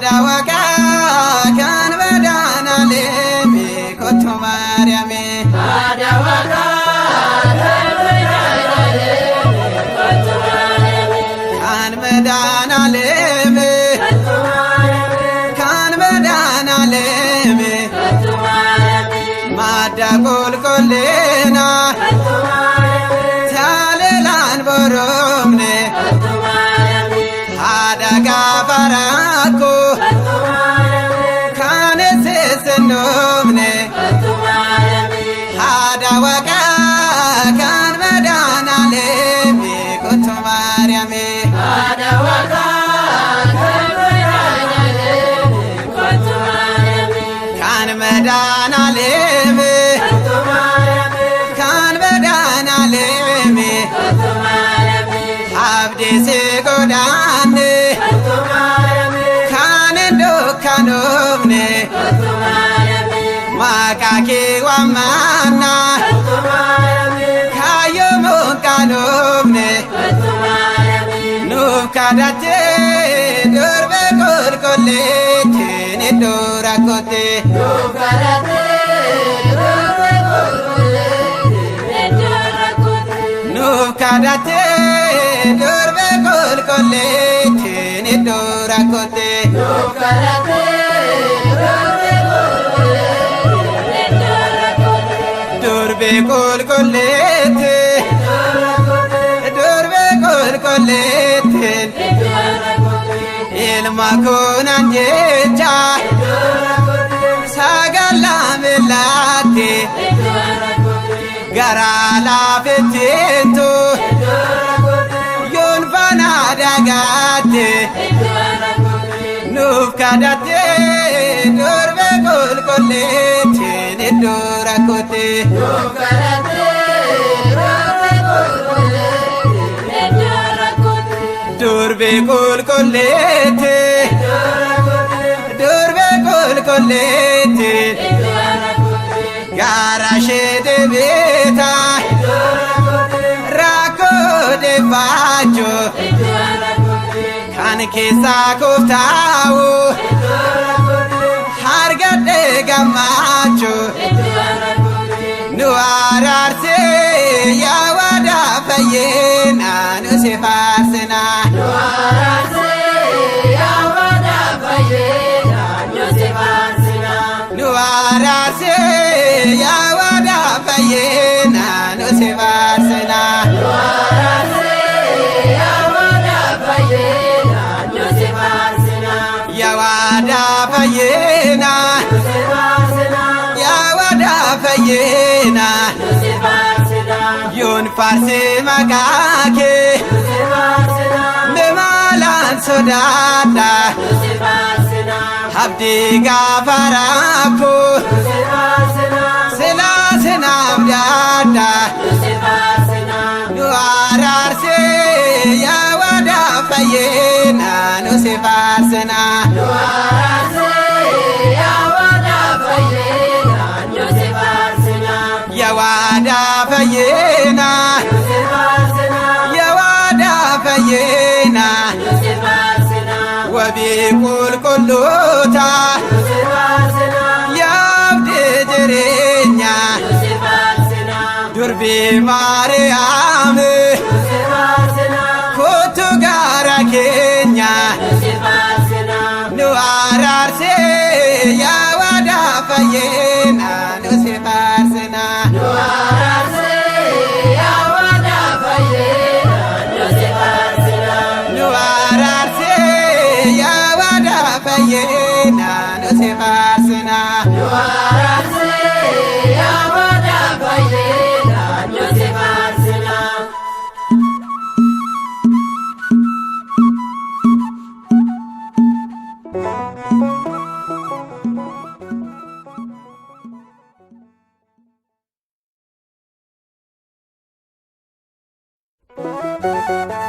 Haadha WAAQA kan madane'alemii kottu matiyamii. Haadha WAAQA kan madane'alemii kottu matiyamii. Kan madane'alemii kan madane'alemii kottu matiyamii. madda qulqullina Kottu matiyamii. jalalaan boromne Kottu matiyamii. haadha gaafa rakkoo Kottu matiyamii. kan sissinnoofne. Kottu matiyamii. Haadha WAAQA kan madane'alemii kottu matiyamii. Haadha WAAQA kan madane'alemii kottu matiyamii. Kan madane'alemii Kottu matiyamii. kan madane'alemii Kottu matiyamii. abdiisi godaanne Kottu matiyamii. kan hin dukkanoofne Kottu matiyamii. maqaa kee waammanna Kottu matiyamii. kaayyoo mukkanoofne Kottu matiyamii. nuuf kadhattee durbe qulqulleettiin iddoo rakkootti. Nuuf kadhattee durbe qulqulleettiin iddoo rakkootti. Nuuf kadhattee durbe qulqulleettiin iddoo rakkootti. Nuuf kadhattee durbe qulqulleettiin iddoo rakkootti. Durbe qulqulleettiin Iddoo rakkootti. durbe qulqulleettiin Iddoo rakkootti. ilma kunan jecha Iddoo rakkootti. sagalaa miilaatti Iddoo rakkootti. garaa laafetteetu Iddoo rakkootti. yoon fanaa dagaatti. Iddoo rakkootti. Nuuf kadhattee durbe qulqulleettiin iddoo rakkootti. Nuuf kadhattee durbe qulqulleettiin iddoo rakkootti. Durbe qulqulleettiin Iddoo rakkootti. durbe qulqulleettiin Iddoo rakkootti. gaara ishee deebiita Iddoo rakkootti. rakkoo deeffachuu Iddoo rakkootti. kan keessaa kooftaa'u Iddoo rakkootti. argadhee gammachuu. Iddoo rakkootti. Nu araarsee yaa waadaa fayyina nu si faarsina. Nu araarsee yaa waadaa fayyina nu si faarsina. Nu araarsee yaa waadaa fayyina nu si faarsina. Nu araarsee yaa waadaa fayyina nu si faarsina. Yaa waadaa fayyina Nu si faarsina. yaa waadaa fayyina Nu si faarsina. yoon faarsee maqaa kee Nu si faarsina. mee maalaan sodaadha Nu si faarsina. abdii gaafa rakkoo Nu si faarsina. silaa sinaaf daadha. Nu si faarsina. Nu araarsee yaa waadaa fayyina nu si faarsina. Nu araarsee yaa waadaa fayyina nu si faarsina. Yaa waadaa fayyina Nu si faarsina. yaa waadaa fayyina Nu si faarsina. wabii qulqulloota Nu si faarsina. yaa abdii jireenya Nu si faarsina. durbii Maariyaamii Nu si faarsina. kottu gaara keenya. Nu si faarsina. Nu araarsee yaa waadaa fayyina nu si faarsina. Nu araarsee yaa waadaa fayyina nu si faarsina. Nu araarsee yaa waadaa fayyina nu si faarsina. Nu araarsee yaa waadaa fayyina nu si faarsina. Thank you.